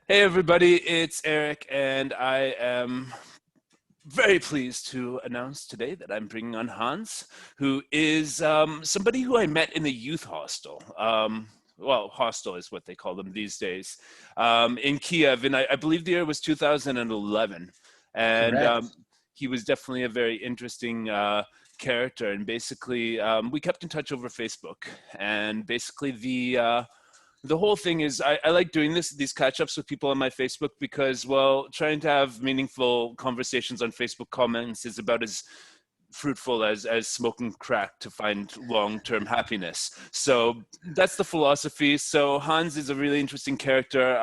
Hey everybody, it's Eric, and I am very pleased to announce today that I'm bringing on Hans, who is somebody who I met in the youth hostel. Well, hostel is what they call them these days, in Kiev, and I believe the year was 2011. And Correct. he was definitely a very interesting character. And basically, we kept in touch over Facebook. And basically, the whole thing is I like doing these catch-ups with people on my Facebook because, well, trying to have meaningful conversations on Facebook comments is about as fruitful as smoking crack to find long-term happiness. So that's the philosophy. So Hans is a really interesting character.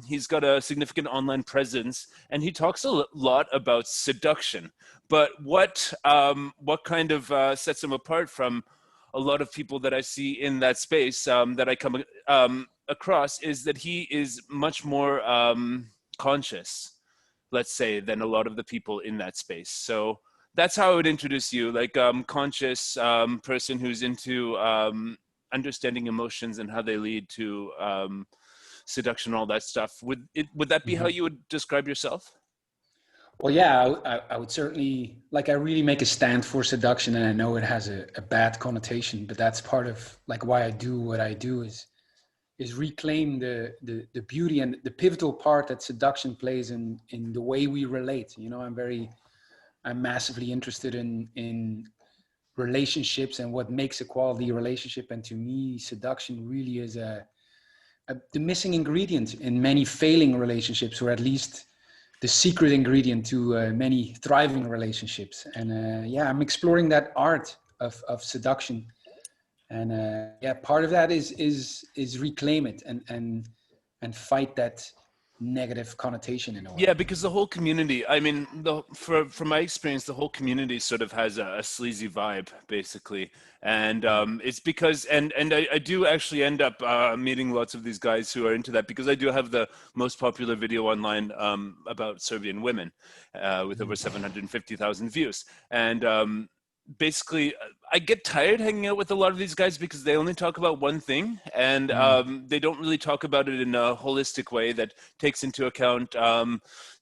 He's got a significant online presence, and he talks a lot about seduction. But what kind of sets him apart from a lot of people that I see in that space that I come across is that he is much more conscious, let's say, than a lot of the people in that space. So that's how I would introduce you, like conscious person who's into understanding emotions and how they lead to seduction, all that stuff. Would that be how Mhm. you would describe yourself? Well, yeah, I would certainly like. I really make a stand for seduction, and I know it has a bad connotation, but that's part of like why I do what I do is reclaim the beauty and the pivotal part that seduction plays in the way we relate. You know, I'm massively interested in relationships and what makes a quality relationship, and to me, seduction really is the missing ingredient in many failing relationships, or at least the secret ingredient to many thriving relationships. And yeah, I'm exploring that art of seduction. And yeah, part of that is reclaim it and fight that negative connotation in a Yeah, way. because the whole community, I mean, from my experience, the whole community sort of has a sleazy vibe, basically. And Yeah. it's because, and I do actually end up meeting lots of these guys who are into that because I do have the most popular video online about Serbian women with over Mhm. 750,000 views. And basically I get tired hanging out with a lot of these guys because they only talk about one thing, and Mm. they don't really talk about it in a holistic way that takes into account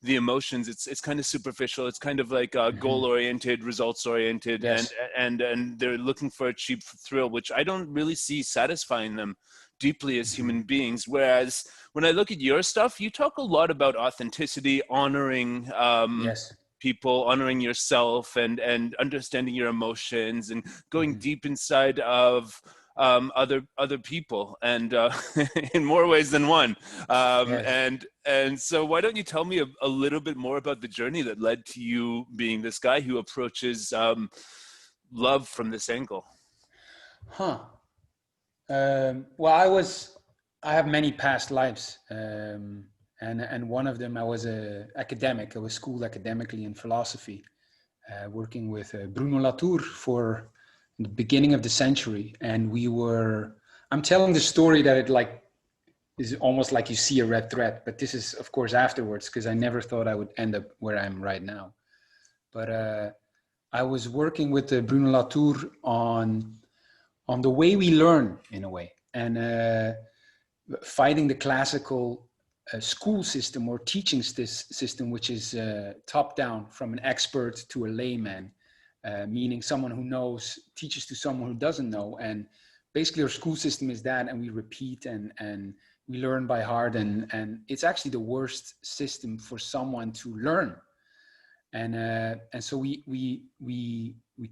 the emotions. It's kind of superficial. It's kind of like goal Mhm. oriented, results oriented, and Yes. and they're looking for a cheap thrill, which I don't really see satisfying them deeply as Mhm. human beings. Whereas when I look at your stuff, you talk a lot about authenticity, honoring Yes. people, honoring yourself, and understanding your emotions, and going Mhm. deep inside of other people, and in more ways than one. Yes. And so, why don't you tell me a little bit more about the journey that led to you being this guy who approaches love from this angle? Huh. Well, I have many past lives, and one of them I was a academic. I was schooled academically in philosophy, working with Bruno Latour for the beginning of the century, and we were. I'm telling the story that it like is almost like you see a red thread, but this is of course afterwards because I never thought I would end up where I'm right now. But I was working with Bruno Latour on the way we learn in a way, and fighting the classical school system or teaching system, which is top down from an expert to a layman, meaning someone who knows teaches to someone who doesn't know. And basically our school system is that, and we repeat and we learn by heart, and it's actually the worst system for someone to learn. And so we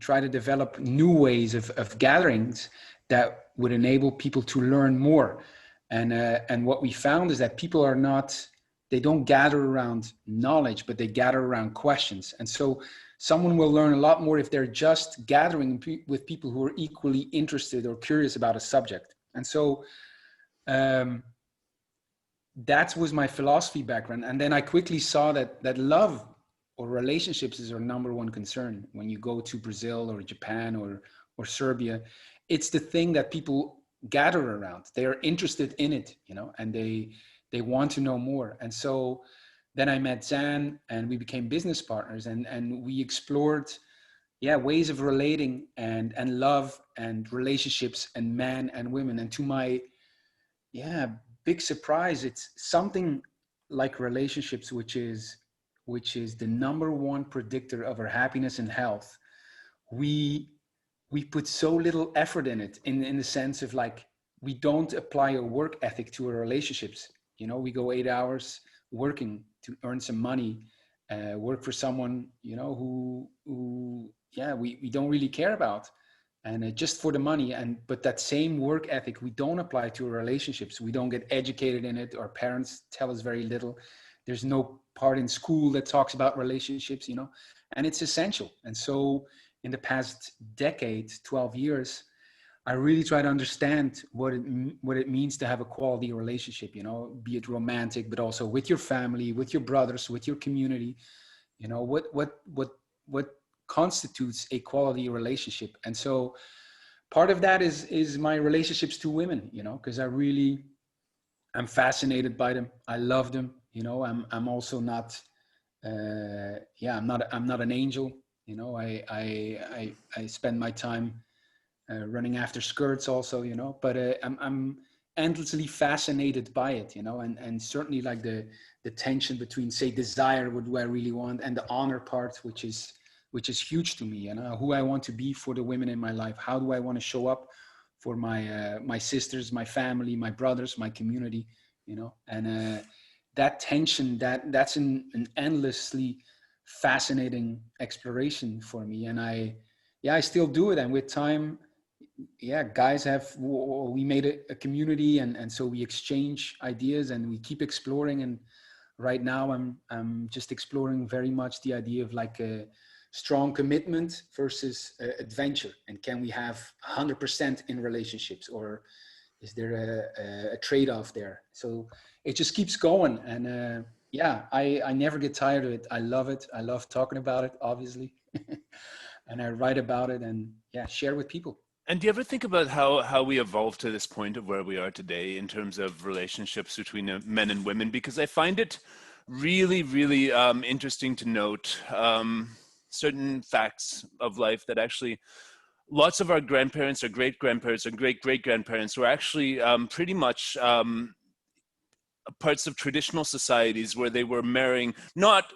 try to develop new ways of gatherings that would enable people to learn more. And what we found is that people are not, they don't gather around knowledge, but they gather around questions. And so someone will learn a lot more if they're just gathering with people who are equally interested or curious about a subject. And so um, that was my philosophy background. And then I quickly saw that love or relationships is our number one concern. When you go to Brazil or Japan or Serbia, it's the thing that people gather around. They are interested in it, you know, and they want to know more. And so then I met Zan, and we became business partners, and we explored, yeah, ways of relating and love and relationships and men and women. And to my, yeah, big surprise, it's something like relationships, which is the number one predictor of our happiness and health, we put so little effort in it, in the sense of like, we don't apply a work ethic to our relationships. You know, we go 8 hours working to earn some money, work for someone, you know, who yeah, we don't really care about, and just for the money. And but that same work ethic we don't apply to our relationships. We don't get educated in it. Our parents tell us very little. There's no part in school that talks about relationships, you know, and it's essential. And so in the past decade, 12 years, I really try to understand what it means to have a quality relationship, you know, be it romantic, but also with your family, with your brothers, with your community. You know, what constitutes a quality relationship. And so part of that is my relationships to women, you know, because I'm fascinated by them. I love them. You know, I'm also not I'm not an angel. You know, I spend my time running after skirts also, you know, but I'm endlessly fascinated by it, you know, and certainly like the tension between, say, desire, what do I really want, and the honor part, which is huge to me, you know, who I want to be for the women in my life. How do I want to show up for my sisters, my family, my brothers, my community, you know, and that tension, that's an endlessly fascinating exploration for me. And I still do it. And with time, guys we made a community, and so we exchange ideas and we keep exploring. And right now I'm just exploring very much the idea of like a strong commitment versus adventure. And can we have 100% in relationships, or is there a trade-off there? So it just keeps going. And I never get tired of it. I love it. I love talking about it, obviously. And I write about it and share with people. And do you ever think about how we evolved to this point of where we are today in terms of relationships between men and women? Because I find it really, really interesting to note certain facts of life that actually lots of our grandparents or great-grandparents or great-great-grandparents were actually pretty much parts of traditional societies where they were marrying, not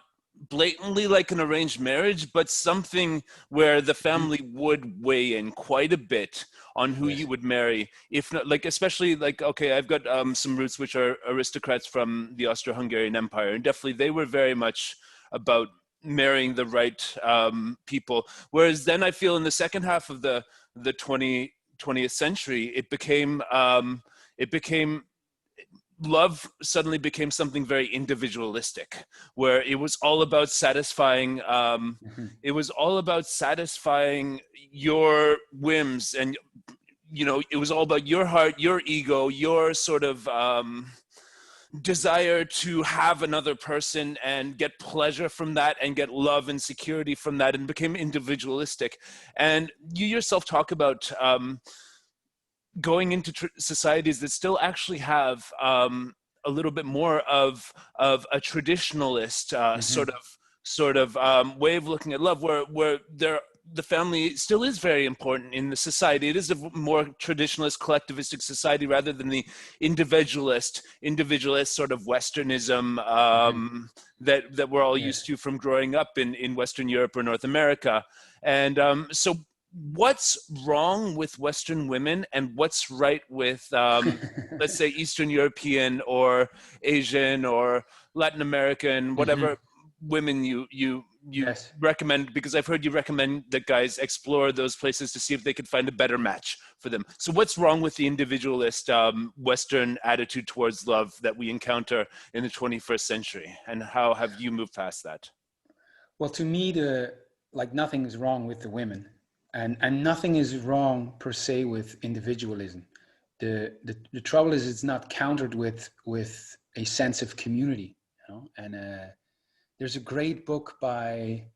blatantly like an arranged marriage, but something where the family would weigh in quite a bit on who you would marry. If not, like, especially like, okay, I've got some roots which are aristocrats from the Austro-Hungarian Empire, and definitely they were very much about marrying the right people. Whereas then I feel in the second half of the 20th century, it became love suddenly became something very individualistic, where it was all about satisfying it was all about satisfying your whims, and you know, it was all about your heart, your ego, your sort of desire to have another person and get pleasure from that and get love and security from that, and became individualistic. And you yourself talk about going into societies that still actually have a little bit more of a traditionalist sort of way of looking at love, where the family still is very important in the society. It is a more traditionalist, collectivistic society rather than the individualist sort of Westernism that we're all used to from growing up in Western Europe or North America. And so what's wrong with Western women and what's right with, let's say, Eastern European or Asian or Latin American, whatever women you recommend? Because I've heard you recommend that guys explore those places to see if they could find a better match for them. So what's wrong with the individualist Western attitude towards love that we encounter in the 21st century? And how have you moved past that? Well, to me, nothing is wrong with the women. And nothing is wrong per se with individualism. The trouble is it's not countered with a sense of community, you know. And there's a great book by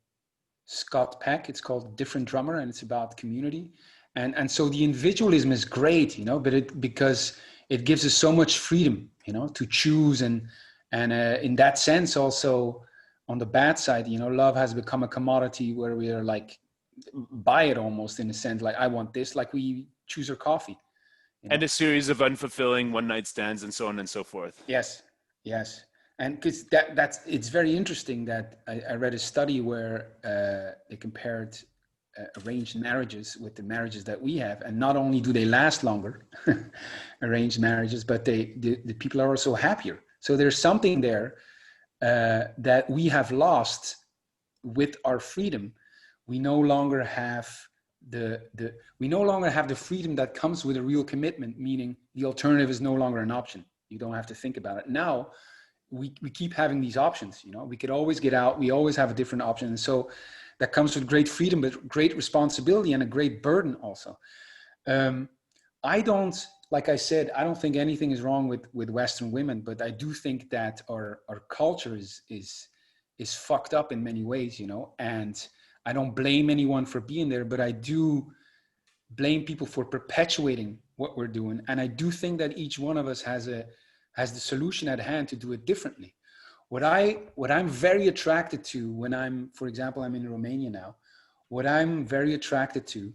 Scott Peck. It's called Different Drummer, and it's about community. And so the individualism is great, you know, but because it gives us so much freedom, you know, to choose. And in that sense, also on the bad side, you know, love has become a commodity where we are like, buy it almost, in a sense, like I want this, like we choose our coffee, you know? And a series of unfulfilling one night stands and so on and so forth. Yes. And because it's very interesting that I read a study where they compared arranged marriages with the marriages that we have, and not only do they last longer, arranged marriages, but the people are also happier. So there's something there that we have lost with our freedom. We no longer have the freedom that comes with a real commitment, meaning the alternative is no longer an option. You don't have to think about it. Now we keep having these options. We could always get out. We always have a different option. And so that comes with great freedom, but great responsibility and a great burden also. Like I said, I don't think anything is wrong with Western women, but I do think that our culture is fucked up in many ways, and I don't blame anyone for being there, but I do blame people for perpetuating what we're doing. And I do think that each one of us has the solution at hand to do it differently. What I'm very attracted to when for example, I'm in Romania now, what I'm very attracted to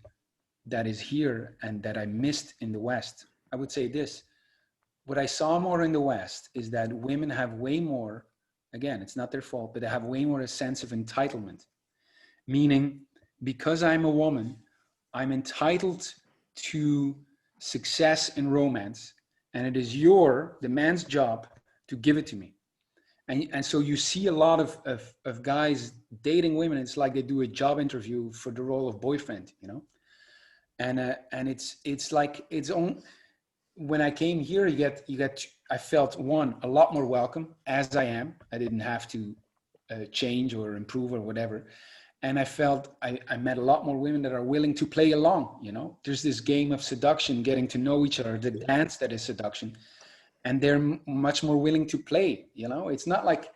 that is here and that I missed in the West, I would say this: what I saw more in the West is that women have way more, again, it's not their fault, but they have way more a sense of entitlement. Meaning, because I'm a woman, I'm entitled to success in romance, and it is the man's job to give it to me. And so you see a lot of guys dating women. It's like they do a job interview for the role of boyfriend, and it's like its own. When I came here, I felt a lot more welcome as I am. I didn't have to change or improve or whatever. And I felt I met a lot more women that are willing to play along. There's this game of seduction, getting to know each other, the dance that is seduction. And they're much more willing to play. It's not like,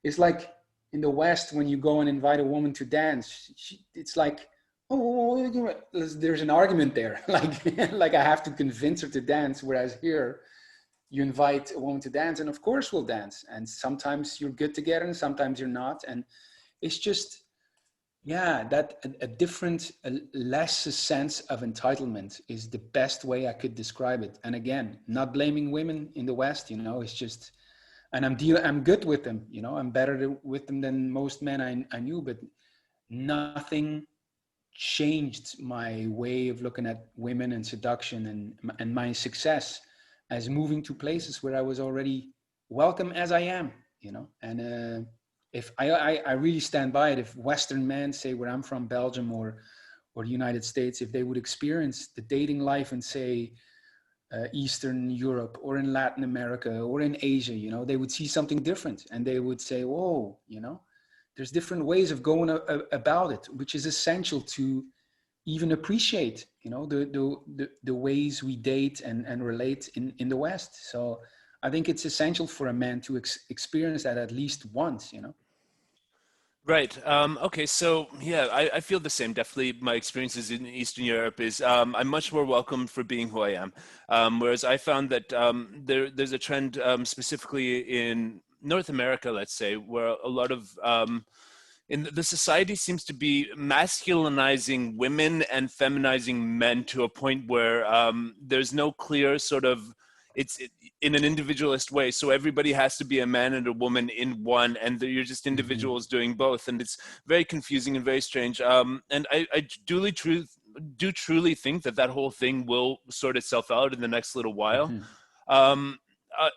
it's like in the West, when you go and invite a woman to dance, it's like, oh, there's an argument there. like I have to convince her to dance. Whereas here, you invite a woman to dance, and of course we'll dance. And sometimes you're good together and sometimes you're not. And it's just, that a less sense of entitlement is the best way I could describe it. And again, not blaming women in the West, it's just, and I'm good with them, I'm better with them than most men I knew, but nothing changed my way of looking at women and seduction and my success as moving to places where I was already welcome as I am, and if I really stand by it, if Western men, say where I'm from, Belgium or the United States, if they would experience the dating life in, say, Eastern Europe or in Latin America or in Asia, they would see something different, and they would say, whoa, there's different ways of going about it, which is essential to even appreciate, the ways we date and relate in the West. So I think it's essential for a man to experience that at least once, Right. Okay. So yeah, I feel the same. Definitely, my experiences in Eastern Europe is I'm much more welcome for being who I am. Whereas I found that there's a trend specifically in North America, let's say, where a lot of in the society seems to be masculinizing women and feminizing men to a point where there's no clear sort of in an individualist way. So everybody has to be a man and a woman in one, and you're just individuals doing both. And it's very confusing and very strange. And I do truly think that whole thing will sort itself out in the next little while. Uh,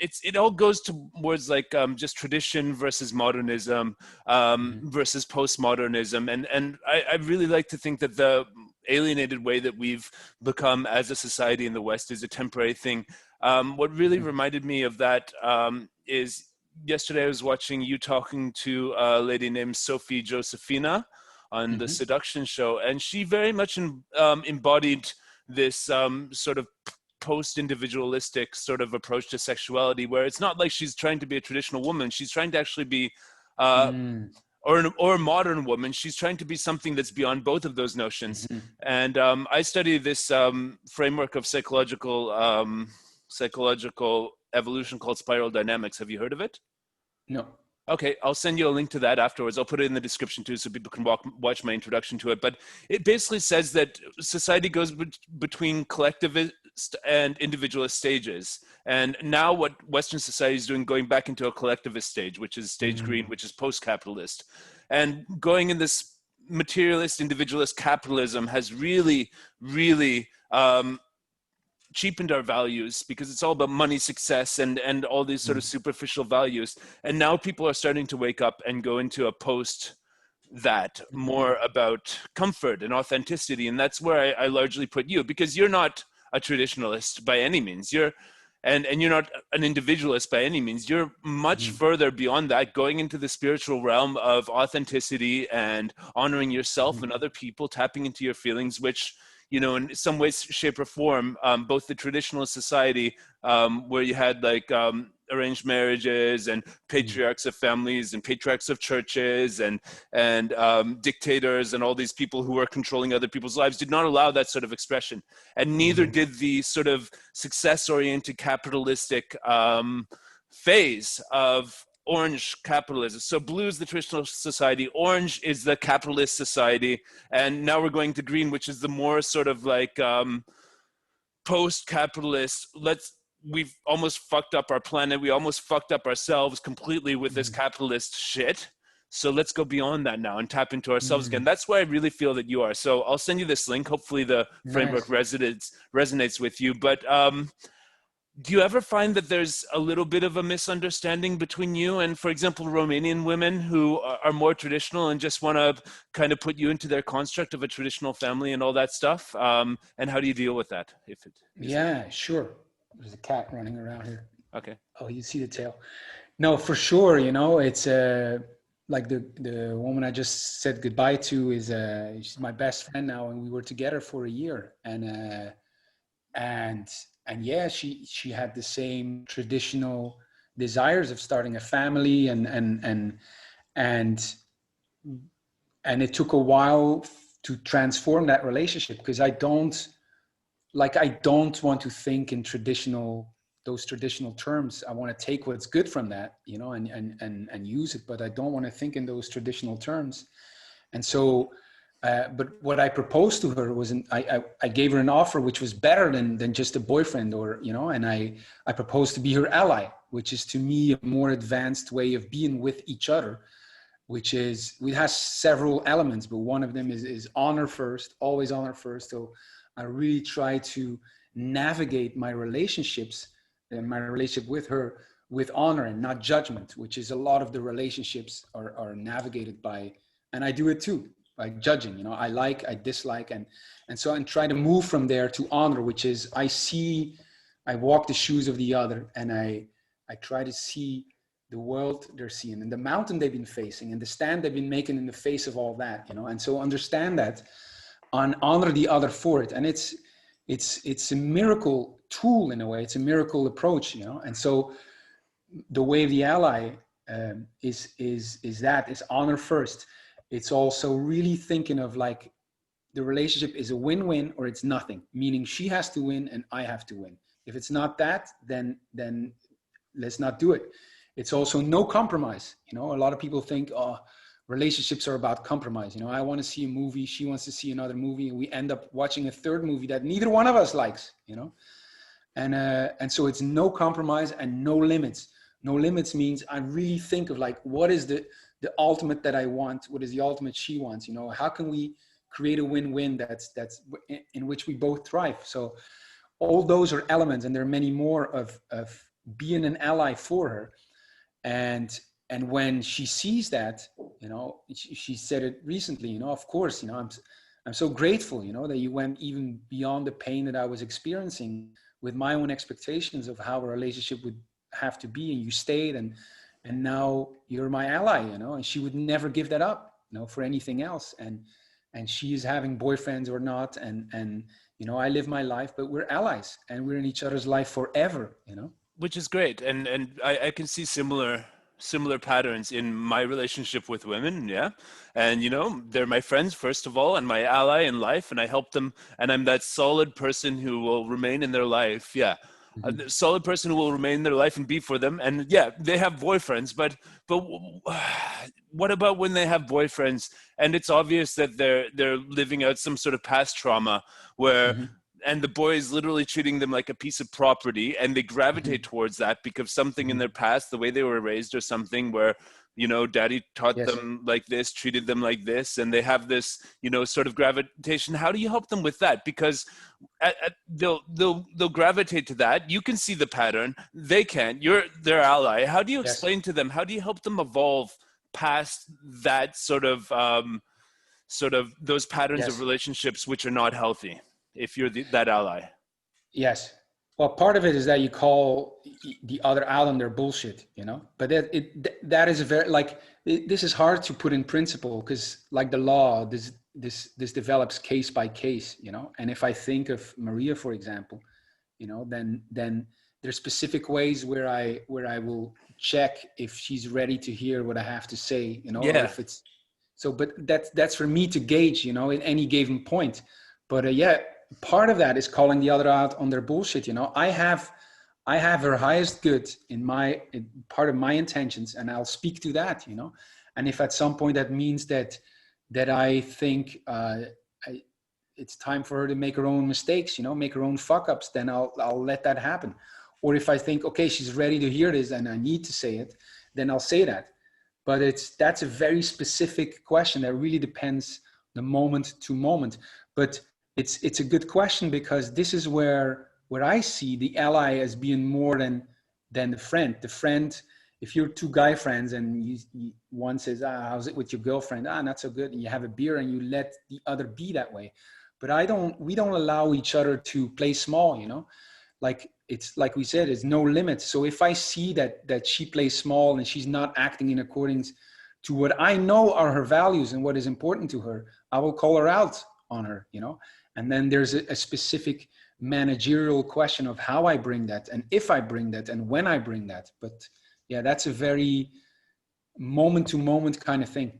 it all goes towards like just tradition versus modernism versus postmodernism, and I really like to think that the alienated way that we've become as a society in the West is a temporary thing. What really reminded me of that is yesterday I was watching you talking to a lady named Sophie Josefina on the Seduction Show, and she very much embodied this sort of post-individualistic sort of approach to sexuality, where it's not like she's trying to be a traditional woman. She's trying to actually be or a modern woman. She's trying to be something that's beyond both of those notions. And I study this framework of psychological evolution called spiral dynamics. Have you heard of it? No. Okay, I'll send you a link to that afterwards. I'll put it in the description too, so people can watch my introduction to it. But it basically says that society goes between and individualist stages. And now what Western society is doing, going back into a collectivist stage, which is stage green, which is post-capitalist. And going in this materialist, individualist capitalism has really, really cheapened our values, because it's all about money, success, and all these sort of superficial values. And now people are starting to wake up and go into a post that more about comfort and authenticity. And that's where I largely put you, because you're not a traditionalist by any means. And you're not an individualist by any means. You're much further beyond that, going into the spiritual realm of authenticity and honoring yourself and other people, tapping into your feelings, which, you know, in some way, shape, or form, both the traditional society, where you had like arranged marriages and patriarchs of families and patriarchs of churches and dictators and all these people who were controlling other people's lives, did not allow that sort of expression. And neither did the sort of success-oriented capitalistic phase of orange capitalism. So blue is the traditional society, orange is the capitalist society, and now we're going to green, which is the more sort of like post-capitalist. We've almost fucked up our planet, we almost fucked up ourselves completely with this capitalist shit. So let's go beyond that now and tap into ourselves again. That's where I really feel that you are. So I'll send you this link. Hopefully the framework resonates with you. But do you ever find that there's a little bit of a misunderstanding between you and, for example, Romanian women who are more traditional and just want to kind of put you into their construct of a traditional family and all that stuff? And how do you deal with that? Yeah, sure. There's a cat running around here. Okay. Oh, you see the tail. No, for sure. You know, it's like the woman I just said goodbye to is she's my best friend now, and we were together for a year. And yeah, she had the same traditional desires of starting a family, and it took a while to transform that relationship, because I don't want to think in those traditional terms. I want to take what's good from that, you know, and use it, but I don't want to think in those traditional terms. And so but what I proposed to her was, I gave her an offer which was better than just a boyfriend, or, you know, and I proposed to be her ally, which is to me a more advanced way of being with each other, it has several elements, but one of them is honor first, always honor first. So I really try to navigate my relationships and my relationship with her with honor and not judgment, which is a lot of the relationships are navigated by, and I do it too, by judging. You know, I dislike, and so I try to move from there to honor, which is I walk the shoes of the other, and I try to see the world they're seeing and the mountain they've been facing and the stand they've been making in the face of all that, you know. And so understand that, and honor the other for it. And it's a miracle tool in a way. It's a miracle approach, you know. And so the way of the ally is honor first. It's also really thinking of like the relationship is a win-win or it's nothing, meaning she has to win and I have to win. If it's not that, then let's not do it. It's also no compromise. You know, a lot of people think, oh, relationships are about compromise. You know, I want to see a movie, she wants to see another movie, and we end up watching a third movie that neither one of us likes, you know. And so it's no compromise and no limits. No limits means I really think of like, what is the ultimate that I want? What is the ultimate she wants? You know, how can we create a win-win that's in which we both thrive? So all those are elements, and there are many more of being an ally for her. And when she sees that, you know, she said it recently, you know, of course, you know, I'm so grateful, you know, that you went even beyond the pain that I was experiencing with my own expectations of how a relationship would have to be, and you stayed, and now you're my ally, you know. And she would never give that up, you know, for anything else. And she is having boyfriends or not, and you know, I live my life, but we're allies and we're in each other's life forever, you know. Which is great, and I can see similar patterns in my relationship with women. Yeah. And, you know, they're my friends, first of all, and my ally in life, and I help them, and I'm that solid person who will remain in their life. Yeah. A solid person who will remain in their life and be for them. And yeah, they have boyfriends, but what about when they have boyfriends and it's obvious that they're living out some sort of past trauma where the boy is literally treating them like a piece of property, and they gravitate towards that because something in their past, the way they were raised or something, where daddy taught Yes. them like this, treated them like this, and they have this sort of gravitation. How do you help them with that? Because they'll gravitate to that. You can see the pattern, they can't. You're their ally. How do you Yes. explain to them, how do you help them evolve past that sort of those patterns of Yes. relationships which are not healthy, if you're that ally? Yes. Well, part of it is that you call the other out on their bullshit, but that is a very, like, this is hard to put in principle, because like the law, this develops case by case, and if I think of Maria, for example, then there's specific ways where I will check if she's ready to hear what I have to say, or Yeah. if it's so, but that's for me to gauge, at any given point. But part of that is calling the other out on their bullshit. I have her highest good in part of my intentions, and I'll speak to that. And if at some point that means that I think it's time for her to make her own mistakes, make her own fuck ups, then I'll let that happen. Or if I think, okay, she's ready to hear this and I need to say it, then I'll say that. But that's a very specific question that really depends the moment to moment. But it's a good question, because this is where I see the ally as being more than the friend. The friend, if you're two guy friends and one says, how's it with your girlfriend? Not so good. And you have a beer and you let the other be that way. But we don't allow each other to play small, like it's like we said, it's no limit. So if I see that she plays small and she's not acting in accordance to what I know are her values and what is important to her, I will call her out on her, and then there's a specific managerial question of how I bring that, and if I bring that, and when I bring that. But yeah, that's a very moment to moment kind of thing.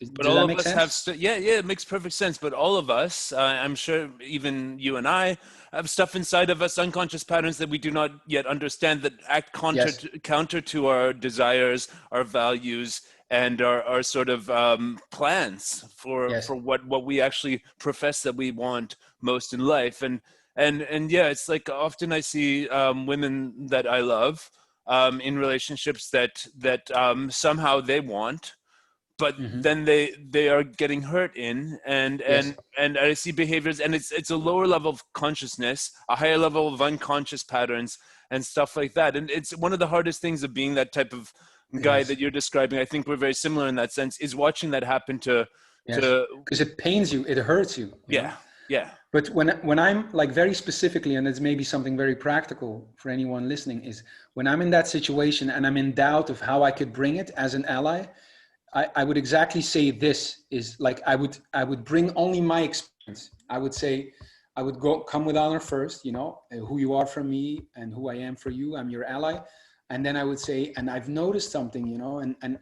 But Does all that of make us sense? have it makes perfect sense. But all of us, I'm sure even you and I, have stuff inside of us, unconscious patterns that we do not yet understand, that act Yes. counter to our desires, our values, and our sort of plans for Yes. what we actually profess that we want most in life. And yeah, it's like often I see women that I love in relationships that somehow they want, but Mm-hmm. then they are getting hurt in, and Yes. I see behaviors, and it's a lower level of consciousness, a higher level of unconscious patterns and stuff like that. And it's one of the hardest things of being that type of guy Yes. that you're describing. I think we're very similar in that sense, is watching that happen to Yes. Because it pains you, it hurts you, yeah, yeah. But when I'm, like, very specifically, and it's maybe something very practical for anyone listening, is when I'm in that situation and I'm in doubt of how I could bring it as an ally, I would exactly say this is like, I would bring only my experience. I would say, I would come with honor first, who you are for me and who I am for you. I'm your ally. And then I would say, and I've noticed something, and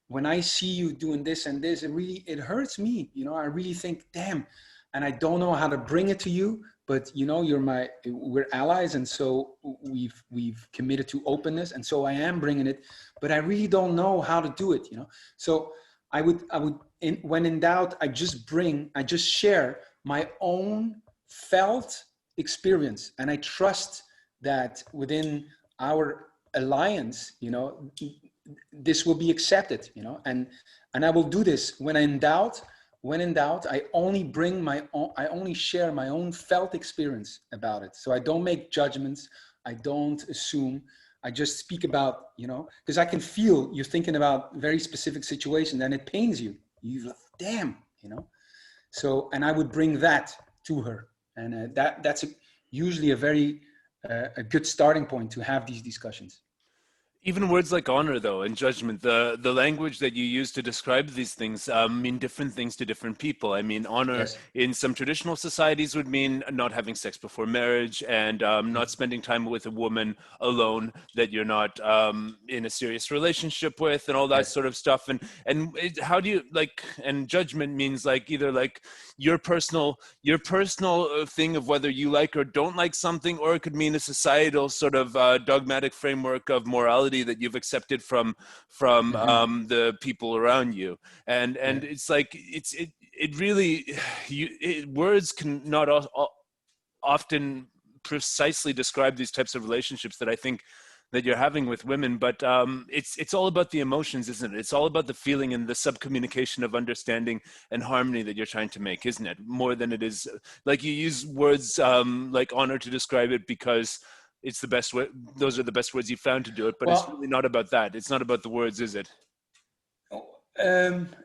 when I see you doing this and this, it hurts me. I really think, damn, and I don't know how to bring it to you, but we're allies. And so we've committed to openness. And so I am bringing it, but I really don't know how to do it, So I would, when in doubt, I just share my own felt experience. And I trust that within our alliance, this will be accepted, and I will do this when in doubt. When in doubt, I only share my own felt experience about it. So I don't make judgments. I don't assume. I just speak about, because I can feel you're thinking about very specific situations and it pains you. You like, damn, So, and I would bring that to her. And that's usually a very a good starting point to have these discussions. Even words like honor, though, and judgment, the language that you use to describe these things mean different things to different people. I mean, honor Yes. in some traditional societies would mean not having sex before marriage, and not spending time with a woman alone that you're not in a serious relationship with, and all that Yes. sort of stuff. How do you, like? And judgment means like either like your personal thing of whether you like or don't like something, or it could mean a societal sort of dogmatic framework of morality that you've accepted from Mm-hmm. the people around you. And Yeah. it's like it really words can not often precisely describe these types of relationships that I think that you're having with women, but it's all about the emotions, isn't it? It's all about the feeling and the subcommunication of understanding and harmony that you're trying to make, isn't it? More than it is, like, you use words like honor to describe it because it's the best way. Those are the best words you found to do it, but it's really Well, not about that. It's not about the words, is it?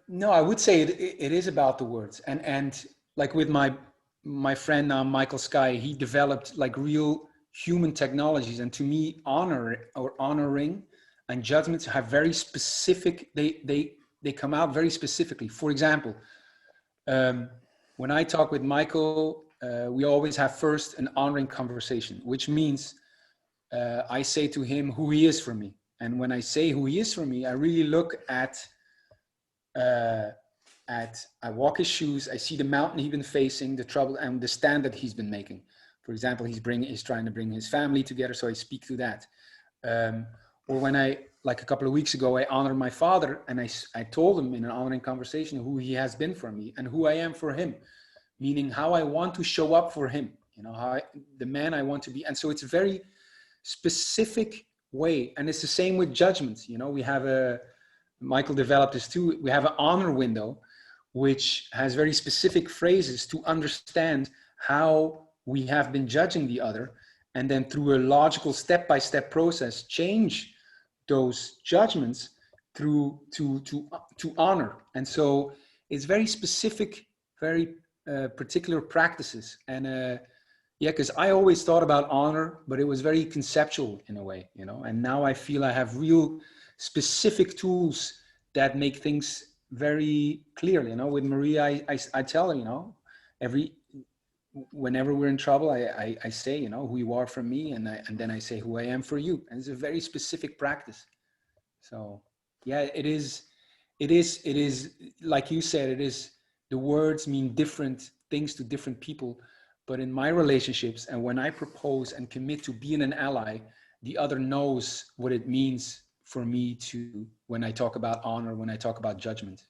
no, I would say it is about the words, and like with my friend now, Michael Sky, he developed like real human technologies, and to me, honor or honoring and judgments have very specific. They come out very specifically. For example, when I talk with Michael, we always have first an honoring conversation, which means I say to him who he is for me, and when I say who he is for me, I really look uh, I walk his shoes, I see the mountain he's been facing, the trouble and the stand that he's been making. For example, he's trying to bring his family together, so I speak to that. Or when like a couple of weeks ago, I honored my father, and I told him in an honoring conversation who he has been for me and who I am for him, meaning how I want to show up for him, the man I want to be. And so it's a very specific way. And it's the same with judgments. We have Michael developed this too. We have an honor window, which has very specific phrases to understand how we have been judging the other. And then through a logical step-by-step process, change those judgments to honor. And so it's very specific, very particular practices. And because I always thought about honor, but it was very conceptual in a way, and now I feel I have real specific tools that make things very clear. With Maria, I tell her, whenever we're in trouble, I say, who you are for me, and then I say who I am for you. And it's a very specific practice. So yeah, it is like you said, it is, the words mean different things to different people. But in my relationships, and when I propose and commit to being an ally, the other knows what it means for me to, when I talk about honor, when I talk about judgment,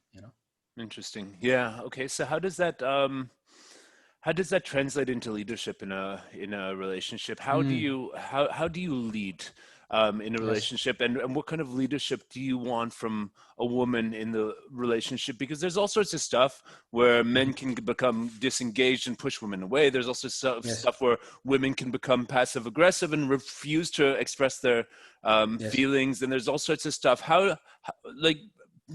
Interesting. Yeah. Okay. So how does that translate into leadership in a relationship? How do you lead in a Yes. relationship, and what kind of leadership do you want from a woman in the relationship? Because there's all sorts of stuff where men can become disengaged and push women away. There's also Yes. stuff where women can become passive aggressive and refuse to express their Yes. feelings. And there's all sorts of stuff. Like,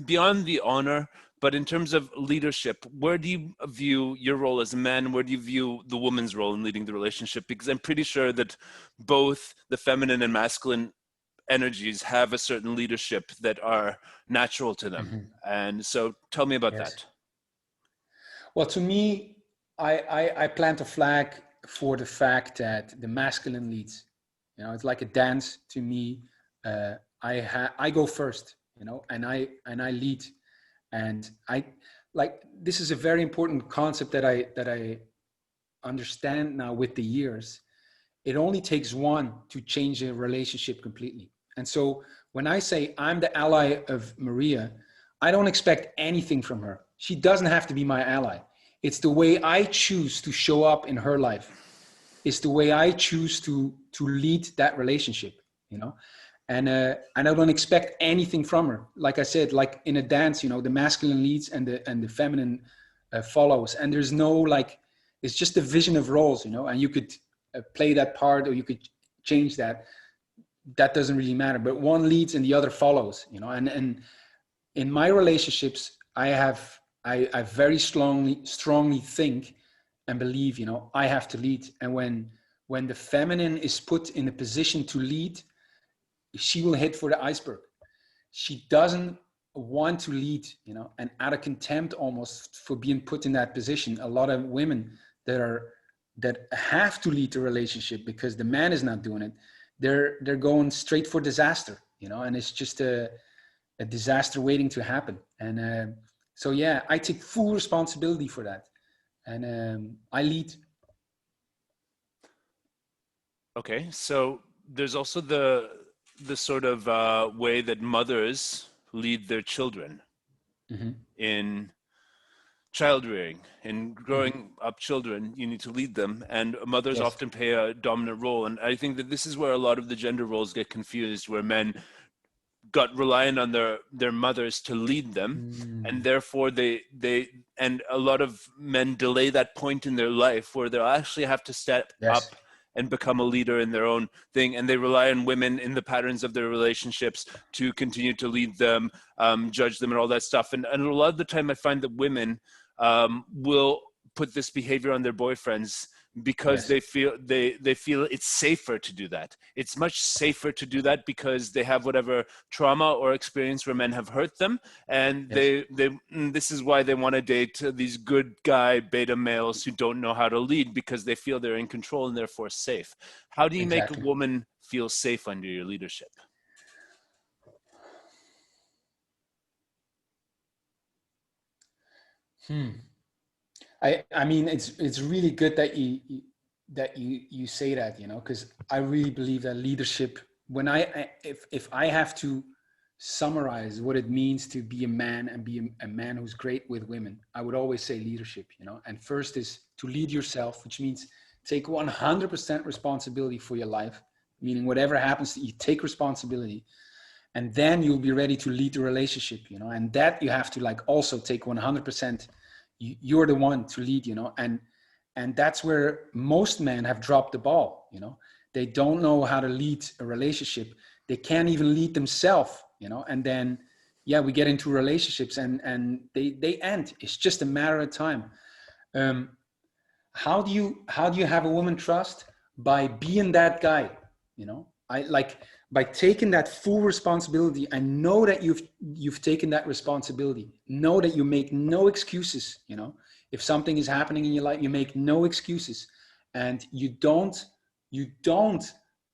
beyond the honor, but in terms of leadership, where do you view your role as a man? Where do you view the woman's role in leading the relationship? Because I'm pretty sure that both the feminine and masculine energies have a certain leadership that are natural to them. And so tell me about Yes. that. Well, to me, I plant a flag for the fact that the masculine leads. It's like a dance to me. I go first, and I lead, and I like, this is a very important concept that I understand now with the years. It only takes one to change a relationship completely. And so when I say I'm the ally of Maria, I don't expect anything from her. She doesn't have to be my ally. It's the way I choose to show up in her life. It's the way I choose to lead that relationship, and I don't expect anything from her. Like I said, like in a dance, the masculine leads and the feminine follows, and there's no like, it's just a vision of roles, and you could play that part or you could change that. That doesn't really matter, but one leads and the other follows, and in my relationships, I very strongly think and believe, I have to lead. And when the feminine is put in a position to lead, she will hit for the iceberg. She doesn't want to lead, and out of contempt almost for being put in that position. A lot of women that have to lead the relationship because the man is not doing it, they're going straight for disaster, and it's just a disaster waiting to happen. And so yeah, I take full responsibility for that, and I lead. Okay, so there's also the sort of way that mothers lead their children Mm-hmm. in child rearing and growing up children, you need to lead them, and mothers Yes. often play a dominant role. And I think that this is where a lot of the gender roles get confused, where men got reliant on their mothers to lead them, and Mm. therefore they and a lot of men delay that point in their life where they'll actually have to step Yes. up and become a leader in their own thing, and they rely on women in the patterns of their relationships to continue to lead them, judge them, and all that stuff. And a lot of the time I find that women will put this behavior on their boyfriends because Yes. they feel it's safer to do that. It's much safer to do that because they have whatever trauma or experience where men have hurt them, and Yes. this is why they want to date these good guy beta males who don't know how to lead, because they feel they're in control and therefore safe. How do you make a Exactly. woman feel safe under your leadership? I mean, it's really good that you say that, you know, because I really believe that leadership, when if I have to summarize what it means to be a man and be a man who's great with women, I would always say leadership, you know. And first is to lead yourself, which means take 100% responsibility for your life, meaning whatever happens, you take responsibility, and then you'll be ready to lead the relationship, you know. And that you have to like also take 100%. You're the one to lead, you know. And that's where most men have dropped the ball, you know. They don't know how to lead a relationship. They can't even lead themselves, you know. And then yeah, we get into relationships and they end. It's just a matter of time. How do you have a woman trust? By being that guy, you know. I like, by taking that full responsibility. I know that you've taken that responsibility. Know that you make no excuses, you know. If something is happening in your life, you make no excuses, and you don't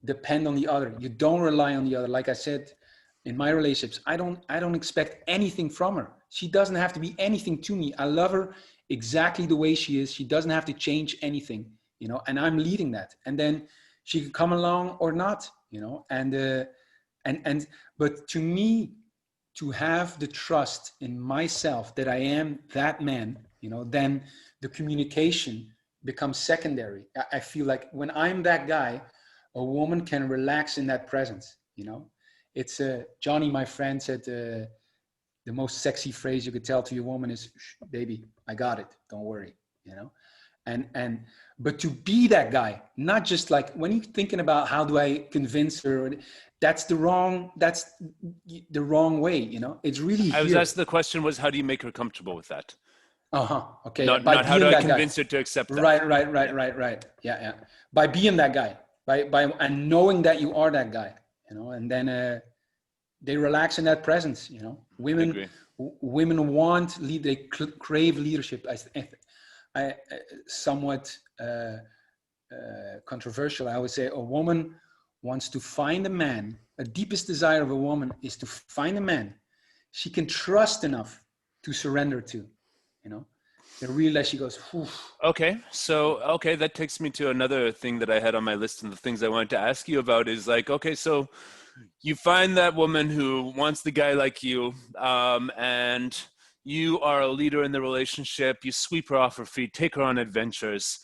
depend on the other. You don't rely on the other. Like I said, in my relationships, I don't expect anything from her. She doesn't have to be anything to me. I love her exactly the way she is. She doesn't have to change anything, you know, and I'm leading that. And then she can come along or not, you know. And but to me, to have the trust in myself that I am that man, you know, then the communication becomes secondary. I feel like when I'm that guy, a woman can relax in that presence, you know. It's Johnny, my friend, said the most sexy phrase you could tell to your woman is, baby, I got it, don't worry, you know. And but to be that guy, not just like when you're thinking about how do I convince her, that's the wrong way, you know. It's really I was here. asked, the question was, how do you make her comfortable with that? Okay, Not by not how do being I that guy. convince her to accept that. Yeah. Right. Yeah. By being that guy, by and knowing that you are that guy, you know. And then they relax in that presence, you know. I agree. Women want lead, they crave leadership. I somewhat controversial, I would say a woman wants to find a man. The deepest desire of a woman is to find a man she can trust enough to surrender to, you know. They realize, she goes, whew. Okay, that takes me to another thing that I had on my list, and the things I wanted to ask you about is like, okay, so you find that woman who wants the guy like you, and you are a leader in the relationship. You sweep her off her feet, take her on adventures,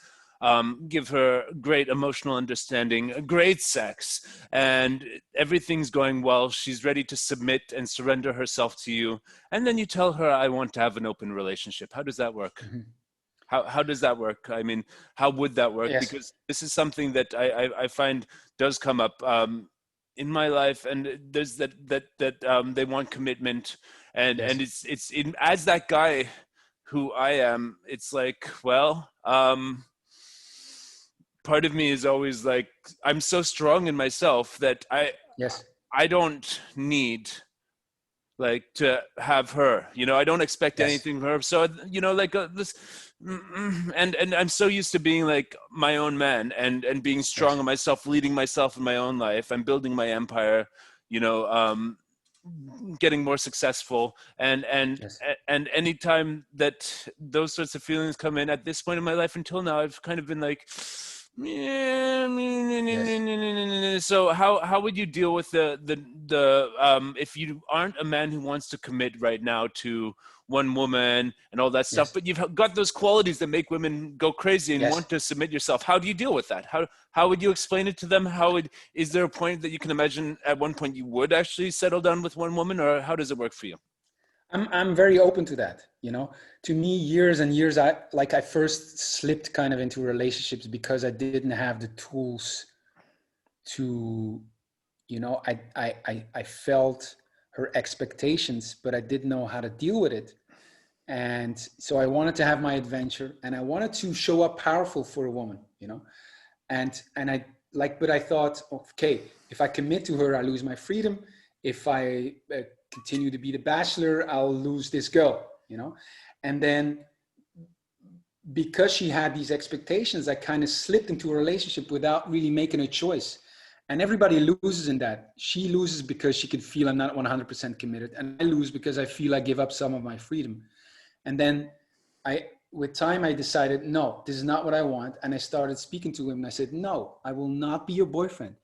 give her great emotional understanding, great sex, and everything's going well. She's ready to submit and surrender herself to you. And then you tell her, I want to have an open relationship. How does that work? Mm-hmm. How does that work? I mean, how would that work? Yes. Because this is something that I find does come up in my life, and there's that they want commitment, and Yes. it's as that guy who I am, it's like, well, part of me is always like, I'm so strong in myself that Yes. I don't need like to have her, you know. I don't expect Yes. anything from her, so you know, like this, and I'm so used to being like my own man and being strong Yes. in myself, leading myself in my own life. I'm building my empire, you know, getting more successful, Yes. and anytime that those sorts of feelings come in at this point in my life, until now, I've kind of been like, Yes. So how would you deal with the if you aren't a man who wants to commit right now to one woman and all that stuff, Yes. but you've got those qualities that make women go crazy and Yes. want to submit yourself? How do you deal with that? How would you explain it to them? Is there a point that you can imagine at one point you would actually settle down with one woman, or how does it work for you? I'm very open to that. You know, to me, years and years, I first slipped kind of into relationships because I didn't have the tools to, you know, I felt her expectations, but I didn't know how to deal with it. And so I wanted to have my adventure, and I wanted to show up powerful for a woman, you know, and I like, but I thought, okay, if I commit to her, I lose my freedom. If I continue to be the bachelor, I'll lose this girl, you know. And then because she had these expectations, I kind of slipped into a relationship without really making a choice. And everybody loses in that. She loses because she can feel I'm not 100% committed, and I lose because I feel I give up some of my freedom. And then with time, I decided, no, this is not what I want. And I started speaking to him, and I said, no, I will not be your boyfriend.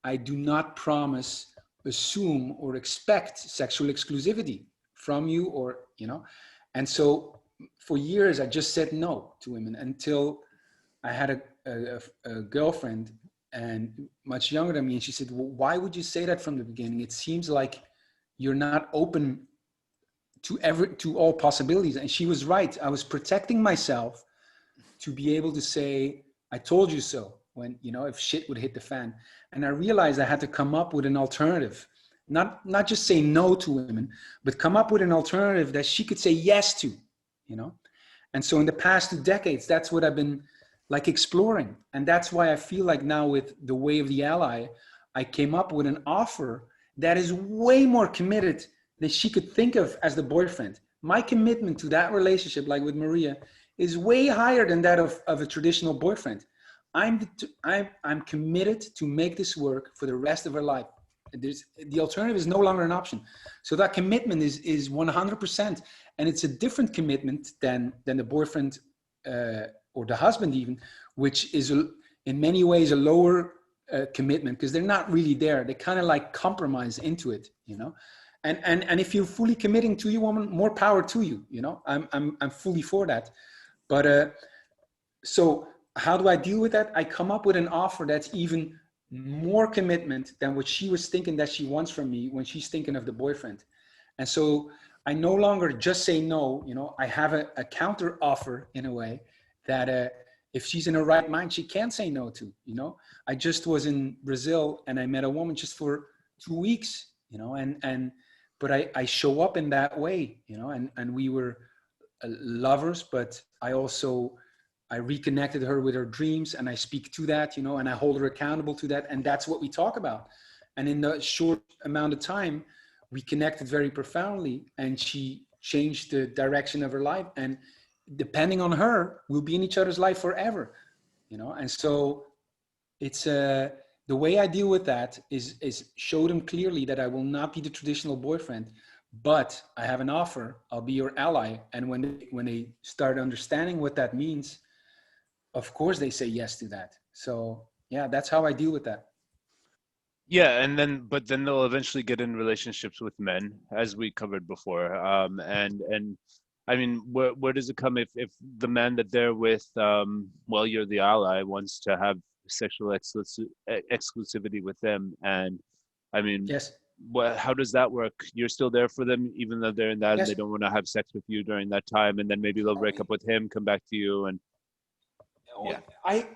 I do not promise, assume, or expect sexual exclusivity from you, or, you know. And so for years, I just said no to women until I had a girlfriend, and much younger than me. And she said, well, why would you say that from the beginning? It seems like you're not open to all possibilities. And she was right. I was protecting myself to be able to say, I told you so, when, you know, if shit would hit the fan. And I realized I had to come up with an alternative, not just say no to women, but come up with an alternative that she could say yes to, you know. And so in the past 2 decades, that's what I've been like exploring. And that's why I feel like now with the Way of the Ally, I came up with an offer that is way more committed than she could think of as the boyfriend. My commitment to that relationship, like with Maria, is way higher than that of a traditional boyfriend. I'm committed to make this work for the rest of her life. The alternative is no longer an option. So that commitment is 100%, and it's a different commitment than the boyfriend or the husband even, which is in many ways a lower commitment, because they're not really there. They kind of like compromise into it, you know. And if you're fully committing to your woman, more power to you. You know, I'm fully for that. But so how do I deal with that? I come up with an offer that's even more commitment than what she was thinking that she wants from me when she's thinking of the boyfriend. And so I no longer just say no. You know, I have a counter offer in a way that if she's in her right mind, she can say no to. You know, I just was in Brazil and I met a woman just for 2 weeks. You know, but I show up in that way. You know, and we were lovers, but I reconnected her with her dreams, and I speak to that, you know, and I hold her accountable to that. And that's what we talk about. And in the short amount of time, we connected very profoundly, and she changed the direction of her life. And depending on her, we'll be in each other's life forever, you know? And so it's the way I deal with that is show them clearly that I will not be the traditional boyfriend, but I have an offer. I'll be your ally. And when they start understanding what that means, of course they say yes to that. So yeah, that's how I deal with that. Yeah, but then they'll eventually get in relationships with men, as we covered before. And I mean, where does it come if the man that they're with, well, you're the ally, wants to have sexual exclusivity with them, and I mean, Yes. how does that work? You're still there for them, even though they're in that, and they Yes. don't want to have sex with you during that time, and then maybe they'll break up with him, come back to you, and yeah, I,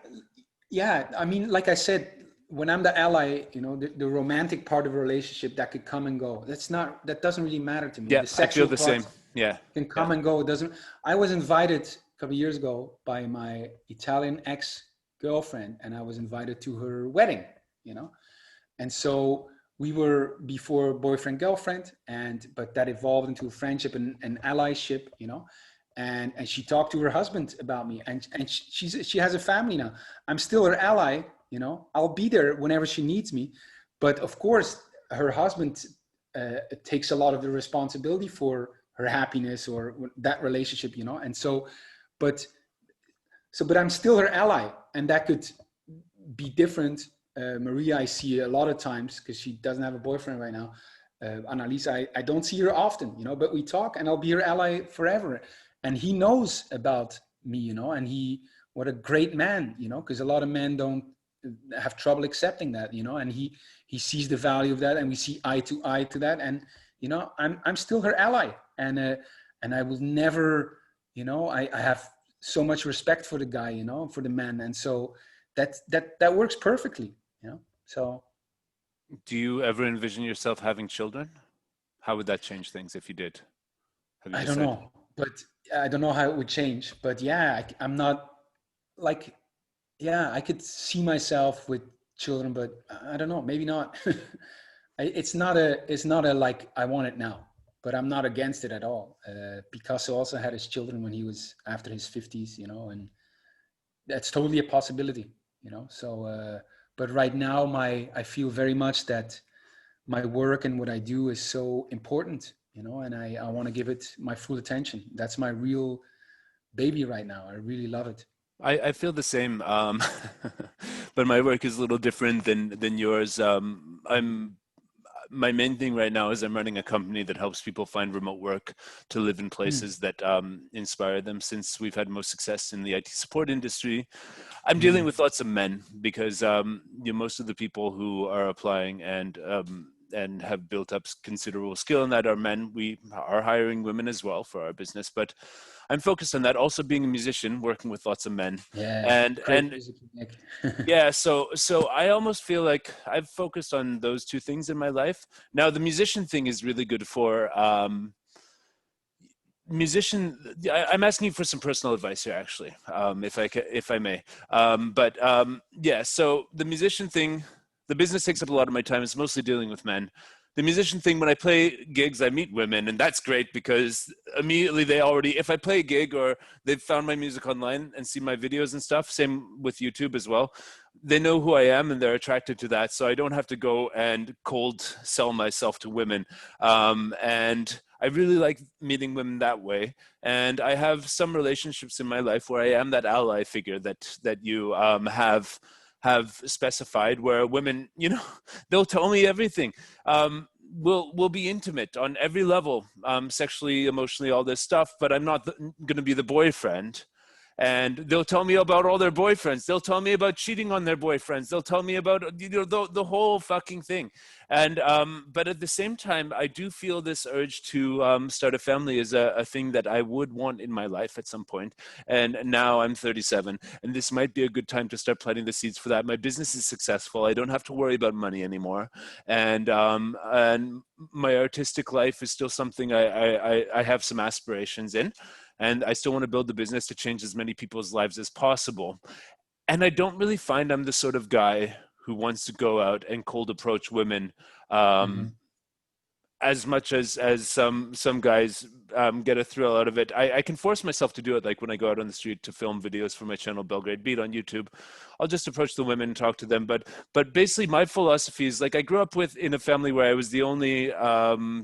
yeah, I mean, like I said, when I'm the ally, you know, the romantic part of a relationship that could come and go. That doesn't really matter to me. yeah, The I feel sexual the same. part Yeah, can yeah. come and go. It doesn't. I was invited a couple of years ago by my Italian ex-girlfriend, and I was invited to her wedding, you know. And so we were before boyfriend girlfriend, but that evolved into a friendship and allyship, you know. And she talked to her husband about me, and she has a family now. I'm still her ally, you know. I'll be there whenever she needs me, but of course her husband takes a lot of the responsibility for her happiness or that relationship, you know. And so but I'm still her ally, and that could be different. Maria, I see a lot of times because she doesn't have a boyfriend right now. Annalise, I don't see her often, you know, but we talk, and I'll be her ally forever. And he knows about me, you know, and what a great man, you know, because a lot of men don't have trouble accepting that, you know, and he sees the value of that, and we see eye to eye to that. And, you know, I'm still her ally, and I will never, you know, I have so much respect for the guy, you know, for the man. And so that works perfectly, you know, so. Do you ever envision yourself having children? How would that change things if you did? Have you I don't decided? know, but I don't know how it would change. But yeah, I'm not like, yeah, I could see myself with children, but I don't know, maybe not. It's not a like I want it now, but I'm not against it at all. Picasso also had his children when he was after his 50s, you know, and that's totally a possibility, you know. So, but right now, I feel very much that my work and what I do is so important, you know, and I want to give it my full attention. That's my real baby right now. I really love it. I feel the same, but my work is a little different than yours. My main thing right now is I'm running a company that helps people find remote work to live in Mm. places that inspire them. Since we've had most success in the IT support industry, I'm dealing Mm. with lots of men because most of the people who are applying and have built up considerable skill in that are men. We are hiring women as well for our business, but I'm focused on that. Also, being a musician, working with lots of men, Yeah, and great music you make. yeah, so I almost feel like I've focused on those two things in my life. Now, the musician thing is really good for musician. I'm asking you for some personal advice here, actually, if I may. Yeah, so the musician thing, the business takes up a lot of my time. It's mostly dealing with men. The musician thing, when I play gigs, I meet women, and that's great because immediately they already, if I play a gig or they've found my music online and see my videos and stuff, same with YouTube as well, they know who I am and they're attracted to that. So I don't have to go and cold sell myself to women. And I really like meeting women that way. And I have some relationships in my life where I am that ally figure that you have specified, where women, you know, they'll tell me everything. We'll be intimate on every level, sexually, emotionally, all this stuff. But I'm not going to be the boyfriend. And they'll tell me about all their boyfriends. They'll tell me about cheating on their boyfriends. They'll tell me about, you know, the whole fucking thing. And but at the same time, I do feel this urge to start a family is a thing that I would want in my life at some point. And now I'm 37, and this might be a good time to start planting the seeds for that. My business is successful. I don't have to worry about money anymore, and my artistic life is still something I have some aspirations in, and I still want to build the business to change as many people's lives as possible. And I don't really find I'm the sort of guy who wants to go out and cold approach women um, Hmm. as much as some guys get a thrill out of it. I can force myself to do it, like when I go out on the street to film videos for my channel Belgrade Beat on YouTube. I'll just approach the women and talk to them. But basically, my philosophy is like I grew up with in a family where I was the only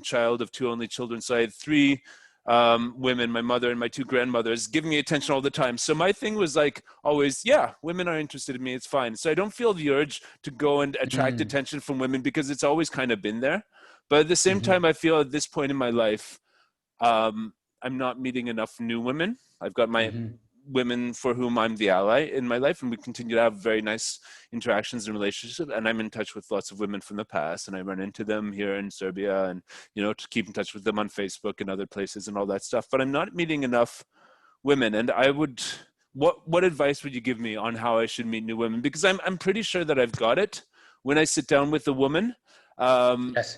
child of two only children, so I had three women, my mother and my two grandmothers, giving me attention all the time. So my thing was like always, yeah, women are interested in me, it's fine. So I don't feel the urge to go and attract Mm. attention from women because it's always kind of been there. But at the same Hmm. time, I feel at this point in my life, um, I'm not meeting enough new women. I've got my Hmm. women for whom I'm the ally in my life, and we continue to have very nice interactions and relationships. And I'm in touch with lots of women from the past, and I run into them here in Serbia, and you know, to keep in touch with them on Facebook and other places and all that stuff. But I'm not meeting enough women, and I would. What advice would you give me on how I should meet new women? Because I'm pretty sure that I've got it when I sit down with a woman. Um, Yes.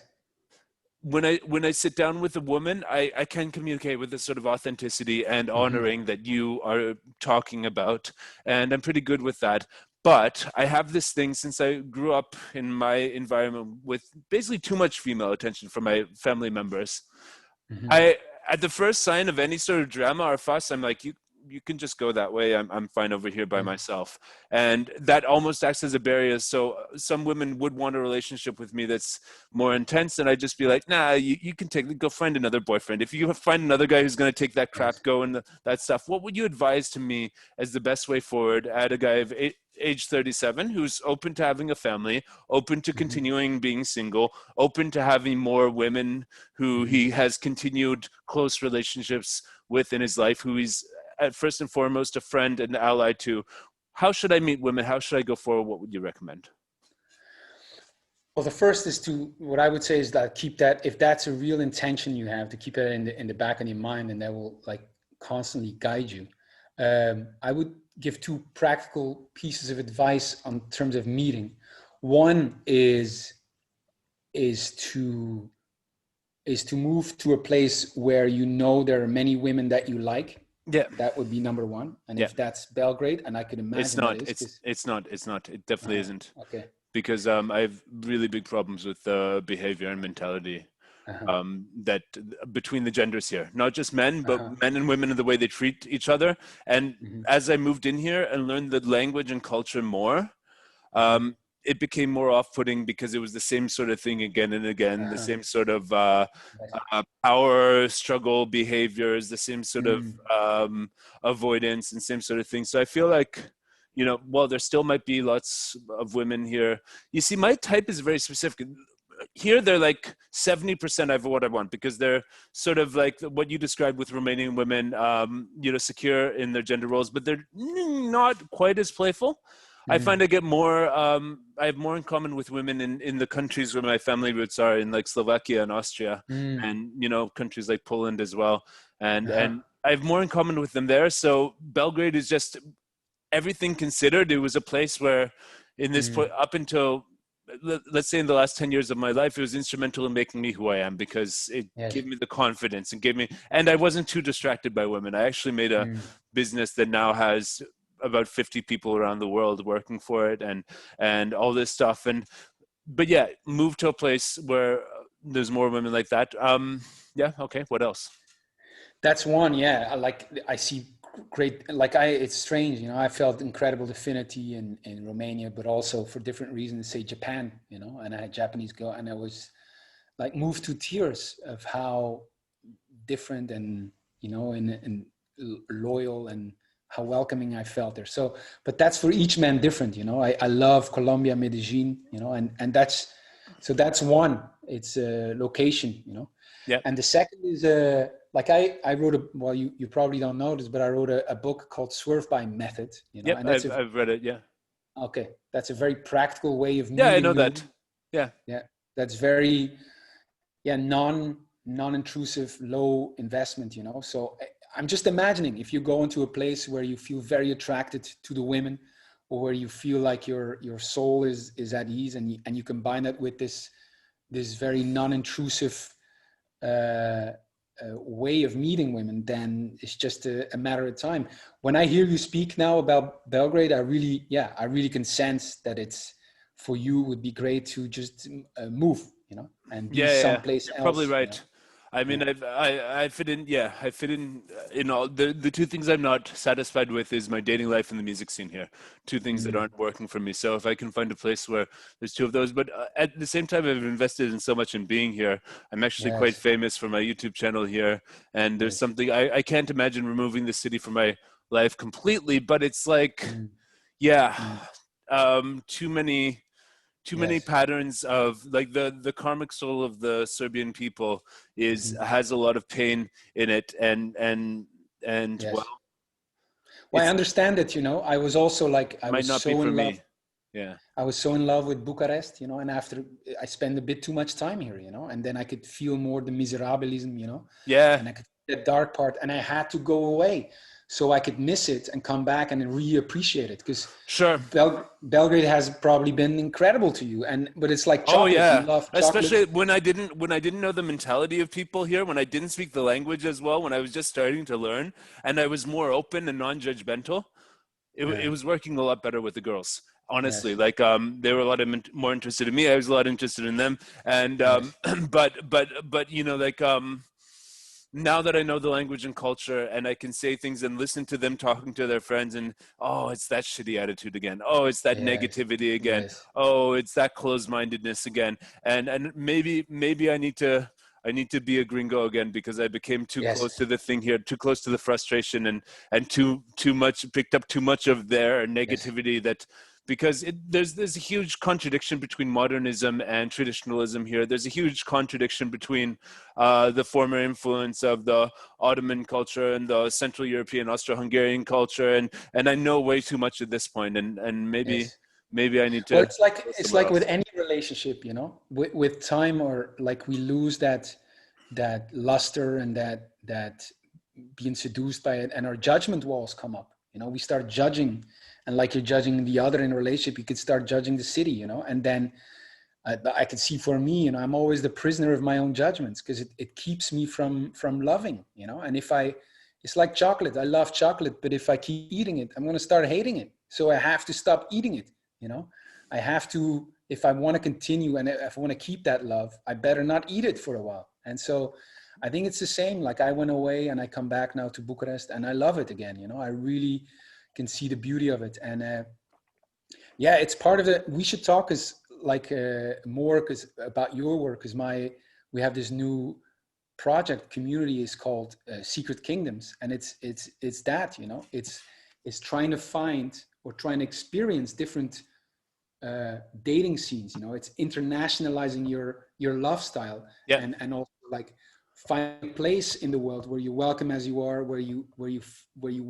when I sit down with a woman, I can communicate with this sort of authenticity and Hmm. honoring that you are talking about, and I'm pretty good with that. But I have this thing since I grew up in my environment with basically too much female attention from my family members. Hmm. I At the first sign of any sort of drama or fuss, I'm like, you can just go that way. I'm fine over here by myself, and that almost acts as a barrier. So some women would want a relationship with me that's more intense, and I'd just be like, nah, you can go find another boyfriend. If you find another guy who's going to take that crap, Yes. go and that stuff. What would you advise to me as the best way forward? At a guy of age 37 who's open to having a family, open to Mm-hmm. continuing being single, open to having more women who Mm-hmm. he has continued close relationships with in his life, who he's at first and foremost a friend and ally to. How should I meet women? How should I go forward? What would you recommend? Well, the first is what I would say is that keep that, if that's a real intention you have, to keep it in the back of your mind, and that will like constantly guide you. I would give two practical pieces of advice on terms of meeting. One is to move to a place where you know there are many women that you like. Yeah. That would be number one. And Yeah. if that's Belgrade, and I could It's imagine that not. is, because It's not. It's not. It definitely isn't. okay. Because I have really big problems with behavior and mentality Uh-huh. that between the genders here, not just men, but Uh-huh. men and women and the way they treat each other. And Mm-hmm. as I moved in here and learned the language and culture more, Mm-hmm. it became more off-putting because it was the same sort of thing again and again, the Uh-huh. same sort of Yes. power struggle behaviors, the same sort of Mm. avoidance and same sort of thing. So I feel like, you know, while there still might be lots of women here, you see, my type is very specific. Here, they're like 70% of what I want, because they're sort of like what you described with Romanian women, you know, secure in their gender roles, but they're not quite as playful. I Mm. find I get more, I have more in common with women in the countries where my family roots are, in like Slovakia and Austria, Mm. and, you know, countries like Poland as well. Uh-huh. And I have more in common with them there. So Belgrade is just, everything considered, it was a place where in this point, Mm. up until, let's say in the last 10 years of my life, it was instrumental in making me who I am, because it Yes. gave me the confidence and gave me, and I wasn't too distracted by women. I actually made a Mm. business that now has about 50 people around the world working for it, and all this stuff. And but yeah, move to a place where there's more women like that. Yeah, okay, what else? That's one. Yeah. I see great, it's strange, you know, I felt incredible affinity in Romania, but also for different reasons, say Japan, you know, and I had Japanese girl, and I was like moved to tears of how different and, you know, and loyal, and how welcoming I felt there. So, but that's for each man different, you know. I love Colombia, Medellin, you know, and that's one. It's a location, you know. Yeah. And the second is like I wrote well, you probably don't know this, but I wrote a book called Swerve by Method, you know, Yep, and that's I've read it. Yeah. okay. That's a very practical way of Yeah, I meeting know new that. women. Yeah. Yeah, that's very, yeah, non-intrusive, low investment, you know. So I'm just imagining if you go into a place where you feel very attracted to the women, or where you feel like your soul is at ease, and you combine that with this very non-intrusive way of meeting women, then it's just a matter of time. When I hear you speak now about Belgrade, I really can sense that it's, for you, would be great to just move, you know, and be Yeah. someplace You're probably else, you know. right. I mean, Yeah. I fit in. Yeah, I fit in all the two things I'm not satisfied with is my dating life and the music scene here. Two things that Mm. aren't working for me. So if I can find a place where there's two of those, but at the same time, I've invested in so much in being here. I'm actually quite Yes. famous for my YouTube channel here, and there's Yes. something I can't imagine removing the city from my life completely. But it's like, Mm. yeah, Mm. too many Yes. patterns of like the karmic soul of the Serbian people is Hmm. has a lot of pain in it, and well, Yes. Well, I it's understand it, you know. I was also like, might not be for me. Yeah. I was so in love with Bucharest, you know, and after I spent a bit too much time here, you know, and then I could feel more the miserabilism, you know, Yeah. and I could feel the dark part, and I had to go away so I could miss it and come back and reappreciate it, because Sure. Belgrade has probably been incredible to you, but it's like Oh chocolate. You yeah. love chocolate. Especially when I didn't know the mentality of people here, when I didn't speak the language as well, when I was just starting to learn, and I was more open and non-judgmental. It Yeah. was working a lot better with the girls, honestly. Yes. Like they were a lot more interested in me, I was a lot interested in them. And Yes. but you know, like now that I know the language and culture, and I can say things and listen to them talking to their friends, and oh, it's that shitty attitude again, oh, it's that Yes. negativity again, Yes. oh, it's that closed-mindedness again. And maybe I need to, I need to be a gringo again because I became too close Yes. to the thing here, too close to the frustration, and too much, picked up too much of their Yes. negativity. That because there's a huge contradiction between modernism and traditionalism here. There's a huge contradiction between the former influence of the Ottoman culture and the Central European Austro-Hungarian culture, and I know way too much at this point, and Yes. maybe I need Well, to go it's somewhere like with else. any relationship, you know, with time, or like we lose that luster and that being seduced by it, and our judgment walls come up. You know, we start judging, and like you're judging the other in a relationship, you could start judging the city. You know, and then I could see for me, you know, I'm always the prisoner of my own judgments because it keeps me from loving. You know, and if I, it's like chocolate. I love chocolate, but if I keep eating it, I'm going to start hating it. So I have to stop eating it. You know, I have to, if I want to continue and if I want to keep that love, I better not eat it for a while. And so I think it's the same. Like I went away and I come back now to Bucharest and I love it again. You know, I really can see the beauty of it. And yeah, it's part of it. We should talk as like more cause about your work, because we have this new project community is called Secret Kingdoms, and it's that, you know, it's trying to find or trying to experience different dating scenes. You know, it's internationalizing your love style, Yeah. and also like find a place in the world where you're welcome as you are, where you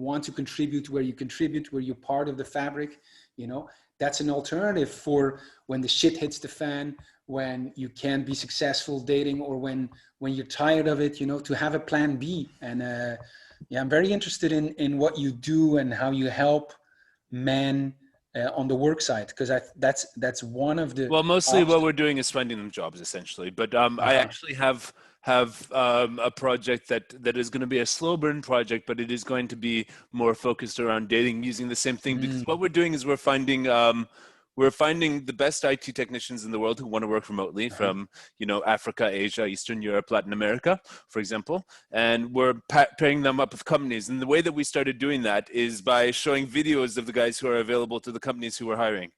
want to contribute, where you contribute, where you're part of the fabric. You know, that's an alternative for when the shit hits the fan, when you can't be successful dating, or when you're tired of it. You know, to have a plan B. And yeah, I'm very interested in what you do and how you help men on the work side, because that's one of the Well, mostly what obstacles. we're doing is finding them jobs, essentially. But I Uh-huh. actually have a project that is going to be a slow burn project, but it is going to be more focused around dating, using the same thing. Because Mm, what we're doing is we're finding the best IT technicians in the world who want to work remotely uh-huh. from, you know, Africa, Asia, Eastern Europe, Latin America, for example, and we're pairing them up with companies. And the way that we started doing that is by showing videos of the guys who are available to the companies who are hiring.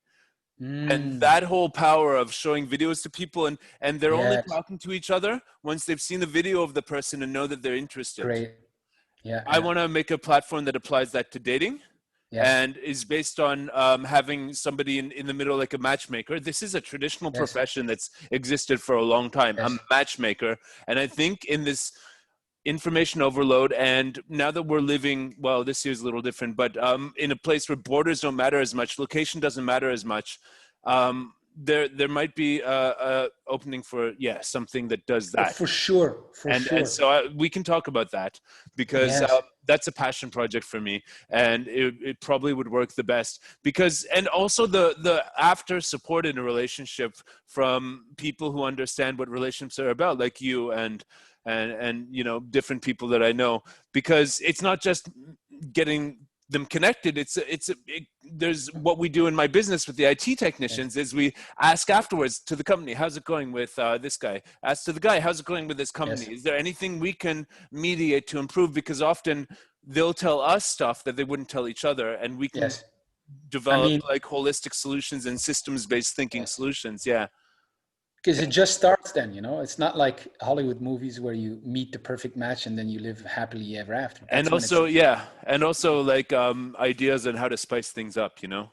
And Mm, that whole power of showing videos to people, and they're only yes, talking to each other once they've seen the video of the person and know that they're interested. great. Yeah, I yeah, want to make a platform that applies that to dating yes, and is based on having somebody in the middle, like a matchmaker. This is a traditional yes, profession that's existed for a long time. I'm yes, a matchmaker. And I think in this information overload, and now that we're living, well, this year's a little different, but in a place where borders don't matter as much, location doesn't matter as much, there might be a opening for, yeah, something that does oh, that. for sure, for And sure. so we can talk about that, because Yes, that's a passion project for me, and it probably would work the best. Because, and also the after support in a relationship from people who understand what relationships are about, like you and you know, different people that I know, because it's not just getting them connected. There's what we do in my business with the IT yes, technicians is we ask afterwards to the company, how's it going with this guy? Ask to the guy, how's it going with this company? yes, Is there anything we can mediate to improve? Because often they'll tell us stuff that they wouldn't tell each other, and we can yes. I develop mean, like holistic solutions and systems-based thinking yes, solutions. Yeah. because it just starts then. You know, it's not like Hollywood movies where you meet the perfect match and then you live happily ever after. And That's when it's also, yeah, and also like ideas on how to spice things up, you know.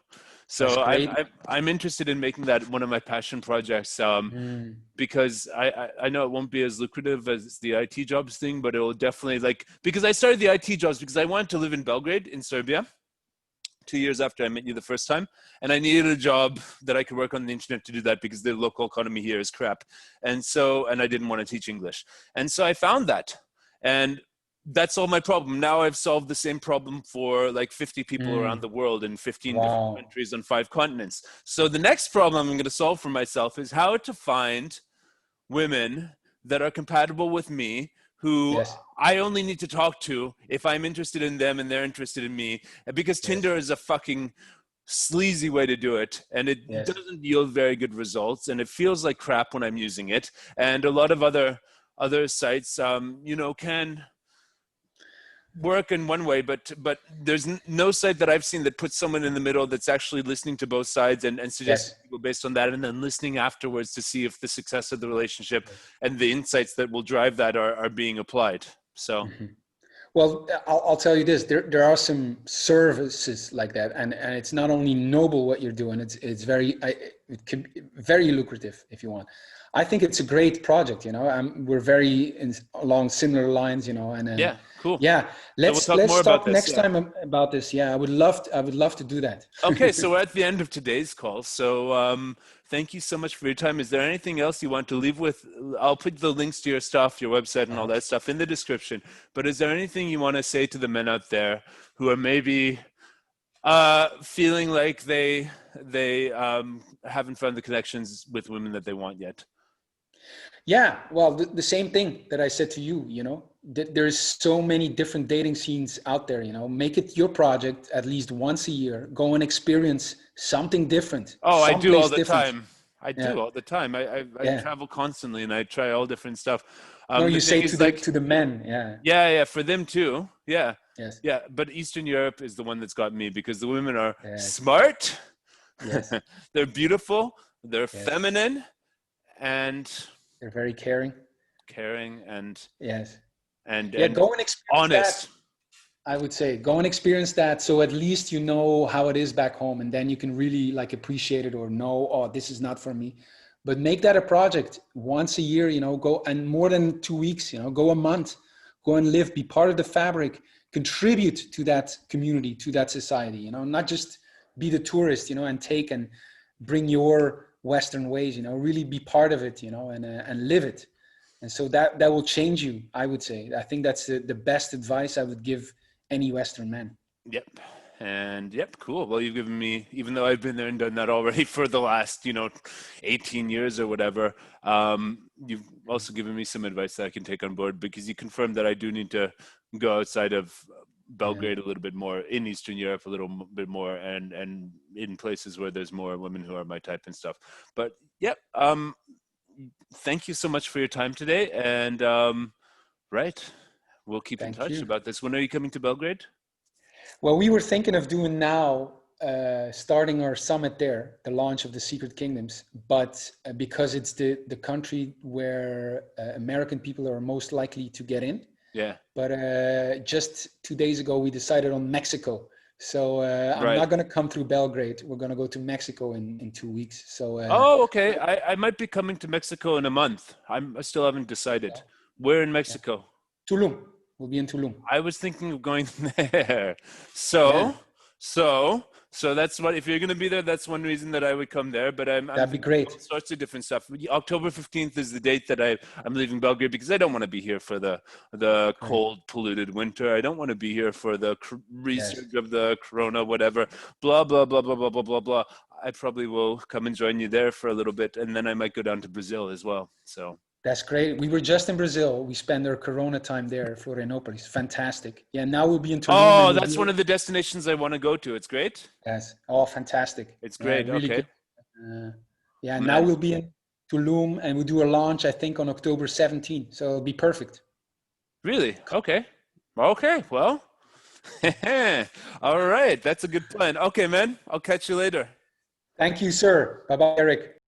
that's So great. I'm interested in making that one of my passion projects, Mm, because I know it won't be as lucrative as the IT jobs thing, but it will definitely, like, because I started the IT jobs because I wanted to live in Belgrade in Serbia 2 years after I met you the first time, and I needed a job that I could work on the internet to do that because the local economy here is crap, and I didn't want to teach English, and so I found that, and that's all my problem. Now I've solved the same problem for like 50 people around mm, the world in 15 different wow. countries on 5 continents. So the next problem I'm going to solve for myself is how to find women that are compatible with me, who Yes, I only need to talk to if I'm interested in them and they're interested in me. Because yes, Tinder is a fucking sleazy way to do it, and it yes. doesn't yield very good results, and it feels like crap when I'm using it. And a lot of other sites, you know, can work in one way, but there's no site that I've seen that puts someone in the middle that's actually listening to both sides and suggesting Yes. people based on that, and then listening afterwards to see if the success of the relationship and the insights that will drive that are being applied. So Well, I'll tell you this: there are some services like that, and it's not only noble what you're doing; it's very it can be very lucrative if you want. I think it's a great project. You know, we're very along similar lines. You know, and yeah, cool. yeah, So we'll talk let's more about talk this. next Yeah. time about this. Yeah, I would love to do that. Okay, so we're at the end of today's call. So thank you so much for your time. Is there anything else you want to leave with? I'll put the links to your stuff, your website, and all that stuff in the description. But is there anything you want to say to the men out there who are maybe feeling like they haven't found the connections with women that they want yet? Yeah, well, the same thing that I said to you, you know, there's so many different dating scenes out there, you know, make it your project at least once a year, go and experience something different, Oh, I do all someplace the different. time. I Yeah, do all the time. I yeah. travel constantly and I try all different stuff. No, The you thing say is, like, to the men, yeah, yeah, yeah, for them too. Yeah, yes, yeah. But Eastern Europe is the one that's got me because the women are yes, smart, yes, they're beautiful, they're yes. feminine, and They're very caring. caring and Yes. and Yeah, and go and experience that. honest. I would say go and experience that. So at least you know how it is back home, and then you can really like appreciate it or know, oh, this is not for me. But make that a project once a year, you know, go and more than 2 weeks, you know, go a month, go and live, be part of the fabric, contribute to that community, to that society, you know, not just be the tourist, you know, and take and bring your Western ways, you know, really be part of it, you know, and live it. And so that will change you, I would say. I think that's the best advice I would give any Western man. Yep. And yep, cool. Well, you've given me, even though I've been there and done that already for the last, 18 years or whatever, you've also given me some advice that I can take on board because you confirmed that I do need to go outside of Yeah. Belgrade a little bit more, in Eastern Europe a little bit more, and in places where there's more women who are my type and stuff. But yep, thank you so much for your time today. And right, we'll keep in Thank touch you. about this. When are you coming to Belgrade? Well, we were thinking of doing now, starting our summit there, the launch of the Secret Kingdoms, but because it's the country where American people are most likely to get in. Yeah. But just 2 days ago, we decided on Mexico. So I'm Right. not going to come through Belgrade. We're going to go to Mexico in 2 weeks. So Oh, okay. I might be coming to Mexico in a month. I still haven't decided. Where in yeah. Mexico? Tulum. We'll be in Tulum. I was thinking of going there. Yeah, So, so, so that's what, if you're going to be there, that's one reason that I would come there. But I'm that'd be thinking all great. sorts of different stuff. October 15th is the date that I'm leaving Belgrade because I don't want to be here for the Great. cold, polluted winter. I don't want to be here for the Yes. resurge of the corona, whatever, blah, blah, blah, blah, blah, blah, blah, blah. I probably will come and join you there for a little bit. And then I might go down to Brazil as well. So. That's great. We were just in Brazil. We spent our Corona time there, Florianopolis. Fantastic. Yeah, now we'll be in Tulum and Oh, we'll that's one do. of the destinations I want to go to. It's great. Yes. Oh, fantastic. It's Yeah, great. really Okay. good. Yeah, now Man, we'll be in Tulum and we'll do a launch, I think, on October 17th. So it'll be perfect. really? Okay. Okay. Well, all right. That's a good plan. Okay, man. I'll catch you later. Thank you, sir. Bye bye, Eric.